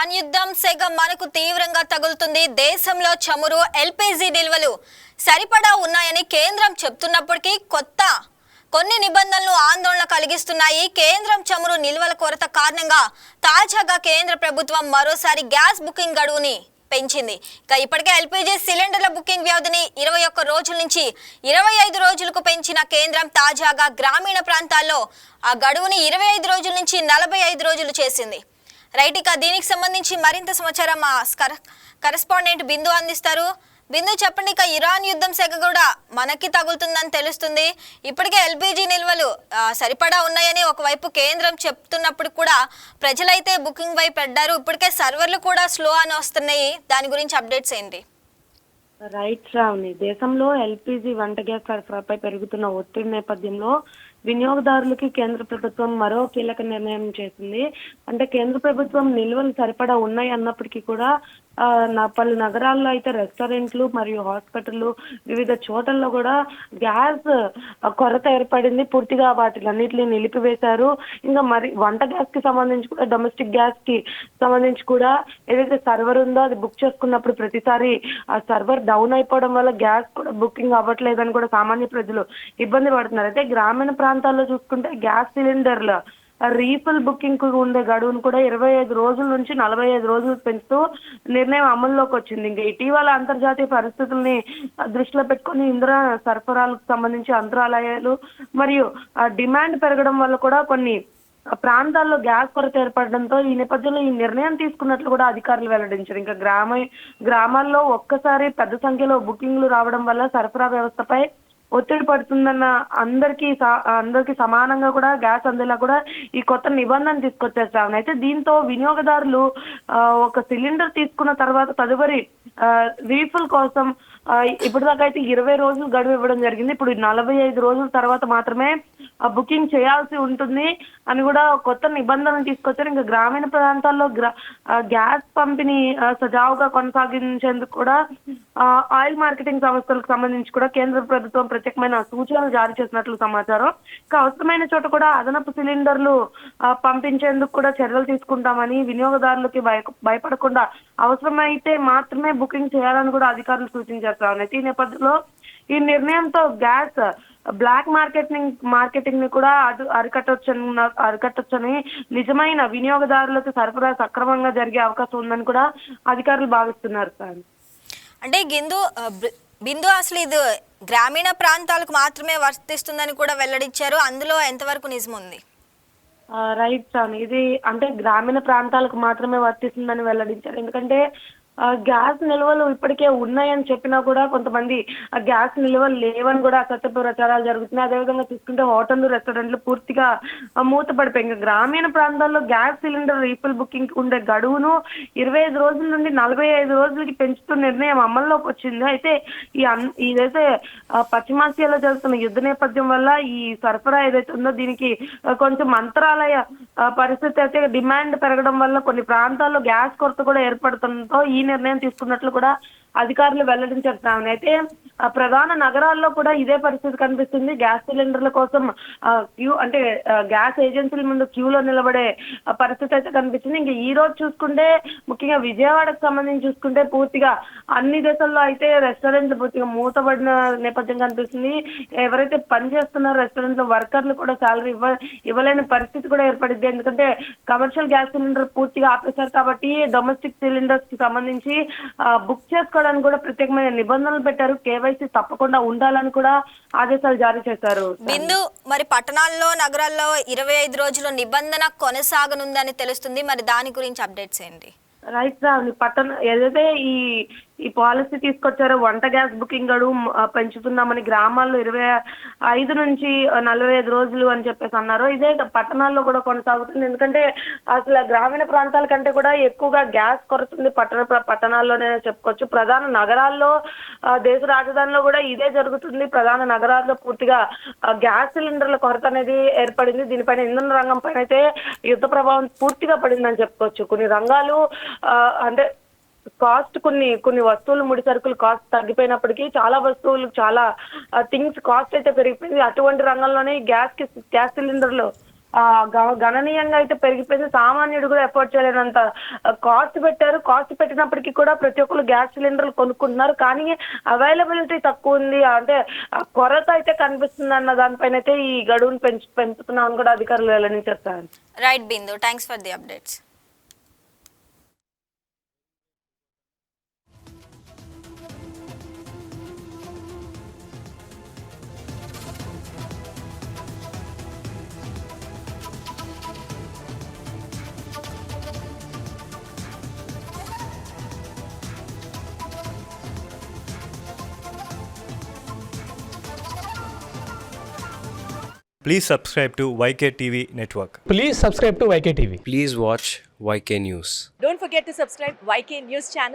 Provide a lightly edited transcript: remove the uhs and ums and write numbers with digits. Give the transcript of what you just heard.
Iran యుద్ధం సెగ మనకు తీవ్రంగా తగులుతుంది. దేశంలో చమురు, ఎల్పీజీ నిల్వలు సరిపడా ఉన్నాయని కేంద్రం చెప్తున్నప్పటికీ కొన్ని నిబంధనలు ఆందోళన కలిగిస్తున్నాయి. కేంద్రం చమురు నిల్వల కొరత కారణంగా తాజాగా కేంద్ర ప్రభుత్వం మరోసారి గ్యాస్ బుకింగ్ గడువుని పెంచింది. ఇప్పటికే ఎల్పీజీ సిలిండర్ల బుకింగ్ వ్యవధిని 21 రోజుల నుంచి 25 రోజులకు పెంచిన కేంద్రం తాజాగా గ్రామీణ ప్రాంతాల్లో ఆ గడువుని 25 రోజుల నుంచి 45 రోజులు చేసింది. రైట్, ఇక దీనికి సంబంధించి మరింత సమాచారం మా కరెస్పాండెంట్ బిందు అందిస్తారు. బిందు, చెప్పండి. ఇక ఇరాన్ యుద్ధం సెగ కూడా మనకి తగులుతుందని తెలుస్తుంది. ఇప్పటికే ఎల్పీజీ నిల్వలు సరిపడా ఉన్నాయని ఒకవైపు కేంద్రం చెప్తున్నప్పుడు కూడా ప్రజలైతే బుకింగ్ వైపు పడ్డారు. ఇప్పటికే సర్వర్లు కూడా స్లో అని వస్తున్నాయి. దాని గురించి అప్డేట్స్ ఏంటి? రైట్ శ్రావణి, దేశంలో ఎల్పీజీ వంట గ్యాస్ సరఫరాపై పెరుగుతున్న ఒత్తిడి నేపథ్యంలో వినియోగదారులకి కేంద్ర ప్రభుత్వం మరో కీలక నిర్ణయం చేసింది. అంటే కేంద్ర ప్రభుత్వం నిల్వలు సరిపడా ఉన్నాయి అన్నప్పటికీ కూడా పలు నగరాల్లో అయితే రెస్టారెంట్లు మరియు హాస్పిటళ్ళు వివిధ చోట్లలో కూడా గ్యాస్ కొరత ఏర్పడింది. పూర్తిగా వాటిలన్నిటిని నిలిపివేశారు. ఇంకా మరి వంట గ్యాస్ కి సంబంధించి కూడా, డొమెస్టిక్ గ్యాస్ కి సంబంధించి కూడా ఏదైతే సర్వర్ ఉందో అది బుక్ చేసుకున్నప్పుడు ప్రతిసారి ఆ సర్వర్ డౌన్ అయిపోవడం వల్ల గ్యాస్ కూడా బుకింగ్ అవ్వట్లేదని కూడా సామాన్య ప్రజలు ఇబ్బంది పడుతున్నారు. అయితే గ్రామీణ ప్రాంతాల్లో చూసుకుంటే గ్యాస్ సిలిండర్ల రీఫిల్ బుకింగ్ కు ఉండే గడువును కూడా 25 రోజుల నుంచి 45 రోజులు పెంచుతూ నిర్ణయం అమల్లోకి వచ్చింది. ఇంకా ఇటీవల అంతర్జాతీయ పరిస్థితుల్ని దృష్టిలో పెట్టుకుని ఇంధన సరఫరాలకు సంబంధించి అంతరాలయాలు మరియు డిమాండ్ పెరగడం వల్ల కూడా కొన్ని ప్రాంతాల్లో గ్యాస్ కొరత ఏర్పడడంతో ఈ నేపథ్యంలో ఈ నిర్ణయం తీసుకున్నట్లు కూడా అధికారులు వెల్లడించారు. ఇంకా గ్రామాల్లో ఒక్కసారి పెద్ద సంఖ్యలో బుకింగ్లు రావడం వల్ల సరఫరా వ్యవస్థపై ఒత్తిడి పడుతుందన్న అందరికి సమానంగా కూడా గ్యాస్ అందేలా కూడా ఈ కొత్త నిబంధన తీసుకొచ్చేస్తామని. అయితే దీంతో వినియోగదారులు ఒక సిలిండర్ తీసుకున్న తర్వాత తదుపరి రీఫిల్ కోసం ఇప్పటిదాకా అయితే 20 రోజులు గడువు ఇవ్వడం జరిగింది. ఇప్పుడు 45 రోజుల తర్వాత మాత్రమే బుకింగ్ చేయాల్సి ఉంటుంది అని కూడా కొత్త నిబంధనలు తీసుకొచ్చారు. ఇంకా గ్రామీణ ప్రాంతాల్లో గ్యాస్ పంపిణీ సజావుగా కొనసాగించేందుకు కూడా ఆయిల్ మార్కెటింగ్ సంస్థలకు సంబంధించి కూడా కేంద్ర ప్రభుత్వం ప్రత్యేకమైన సూచనలు జారీ చేసినట్లు సమాచారం. ఇంకా అవసరమైన చోట కూడా అదనపు సిలిండర్లు పంపించేందుకు కూడా చర్యలు తీసుకుంటామని, వినియోగదారులకి భయపడకుండా అవసరమైతే మాత్రమే బుకింగ్ చేయాలని కూడా అధికారులు సూచించారు. ఈ నేపథ్యంలో ఈ నిర్ణయంతో గ్యాస్ బ్లాక్ మార్కెటింగ్ ని కూడా అరికట్టొచ్చని, నిజమైన వినియోగదారులకు సరఫరా సక్రమంగా జరిగే అవకాశం ఉందని కూడా అధికారులు భావిస్తున్నారు. సార్, అంటే బిందు అసలు ఇది గ్రామీణ ప్రాంతాలకు మాత్రమే వర్తిస్తుందని కూడా వెల్లడించారు. అందులో ఎంతవరకు నిజం ఉంది? రైట్ సార్, ఇది అంటే గ్రామీణ ప్రాంతాలకు మాత్రమే వర్తిస్తుందని వెల్లడించారు. ఎందుకంటే గ్యాస్ నిల్వలు ఇప్పటికే ఉన్నాయని చెప్పినా కూడా కొంతమంది ఆ గ్యాస్ నిల్వలు లేవని కూడా అసత్య ప్రచారాలు జరుగుతున్నాయి. అదేవిధంగా చూసుకుంటే హోటళ్లు, రెస్టారెంట్లు పూర్తిగా మూతపడిపోయి. ఇంకా గ్రామీణ ప్రాంతాల్లో గ్యాస్ సిలిండర్ రీఫిల్ బుకింగ్ ఉండే గడువును 25 రోజుల నుండి 45 రోజులకి పెంచుతూ నిర్ణయం అమల్లోకి వచ్చింది. అయితే ఇదైతే పశ్చిమాసియాలో జరుగుతున్న యుద్ధ నేపథ్యం వల్ల ఈ సరఫరా ఏదైతే ఉందో దీనికి కొంచెం అంతరాలయ పరిస్థితి అయితే, డిమాండ్ పెరగడం వల్ల కొన్ని ప్రాంతాల్లో గ్యాస్ కొరత కూడా ఏర్పడుతుండటంతో ఈ నిర్ణయం తీసుకున్నట్లు కూడా అధికారులు వెల్లడించారు. అయితే ప్రధాన నగరాల్లో కూడా ఇదే పరిస్థితి కనిపిస్తుంది. గ్యాస్ సిలిండర్ల కోసం గ్యాస్ ఏజెన్సీల ముందు క్యూలో నిలబడే పరిస్థితి అయితే కనిపిస్తుంది. ఇంకా ఈ రోజు చూసుకుంటే ముఖ్యంగా విజయవాడకు సంబంధించి చూసుకుంటే పూర్తిగా అన్ని దేశాల్లో అయితే రెస్టారెంట్లు పూర్తిగా మూతబడిన నేపథ్యం కనిపిస్తుంది. ఎవరైతే పని చేస్తున్నారో రెస్టారెంట్ లో వర్కర్లు కూడా శాలరీ ఇవ్వలేని పరిస్థితి కూడా ఏర్పడింది. ఎందుకంటే కమర్షియల్ గ్యాస్ సిలిండర్ పూర్తిగా ఆపేశారు కాబట్టి డొమెస్టిక్ సిలిండర్స్ కి సంబంధించి బుక్ చేసుకోవడానికి కూడా ప్రత్యేకమైన నిబంధనలు పెట్టారు. కేవైసీ తప్పకుండా ఉండాలని కూడా ఆదేశాలు జారీ చేశారు. బిందు, మరి పట్టణాల్లో, నగరాల్లో 25 రోజుల నిబంధన కొనసాగనుందని తెలుస్తుంది. మరి దాని గురించి అప్డేట్స్ ఏంటి? రైట్, ఏదైతే ఈ పాలసీ తీసుకొచ్చారో వంట గ్యాస్ బుకింగ్ గడువు పెంచుతున్నామని గ్రామాల్లో 25 నుంచి 45 రోజులు అని చెప్పేసి అన్నారు. ఇదే పట్టణాల్లో కూడా కొనసాగుతుంది. ఎందుకంటే అసలు గ్రామీణ ప్రాంతాల కంటే కూడా ఎక్కువగా గ్యాస్ కొరత ఉంది పట్టణాల్లోనే చెప్పుకోవచ్చు. ప్రధాన నగరాల్లో, దేశ రాజధానిలో కూడా ఇదే జరుగుతుంది. ప్రధాన నగరాల్లో పూర్తిగా గ్యాస్ సిలిండర్ల కొరత అనేది ఏర్పడింది. దీనిపైన ఇంధన రంగం పైన అయితే యుద్ధ ప్రభావం పూర్తిగా పడిందని చెప్పుకోవచ్చు. కొన్ని రంగాలు అంటే కాస్ట్ కొన్ని వస్తువులు, ముడి సరుకులు కాస్ట్ తగ్గిపోయినప్పటికీ చాలా వస్తువులు, చాలా థింగ్స్ కాస్ట్ అయితే పెరిగిపోయింది. అటువంటి రంగంలోనే గ్యాస్ సిలిండర్లు గణనీయంగా అయితే పెరిగిపోయింది. సామాన్యుడు కూడా ఎఫోర్డ్ చేయలేనంత కాస్ట్ పెట్టారు. కాస్ట్ పెట్టినప్పటికీ కూడా ప్రతి ఒక్కరు గ్యాస్ సిలిండర్లు కొనుక్కుంటున్నారు. కానీ అవైలబిలిటీ తక్కువ ఉంది, అంటే కొరత అయితే కనిపిస్తుంది అన్న దానిపైన అయితే ఈ గడువును పెంచుతున్నామని కూడా అధికారులు వెల్లడించారు. Right Bindu, thanks for the updates. Please subscribe to YK TV Network. Please subscribe to YK TV. Please watch YK News. Don't forget to subscribe YK News channel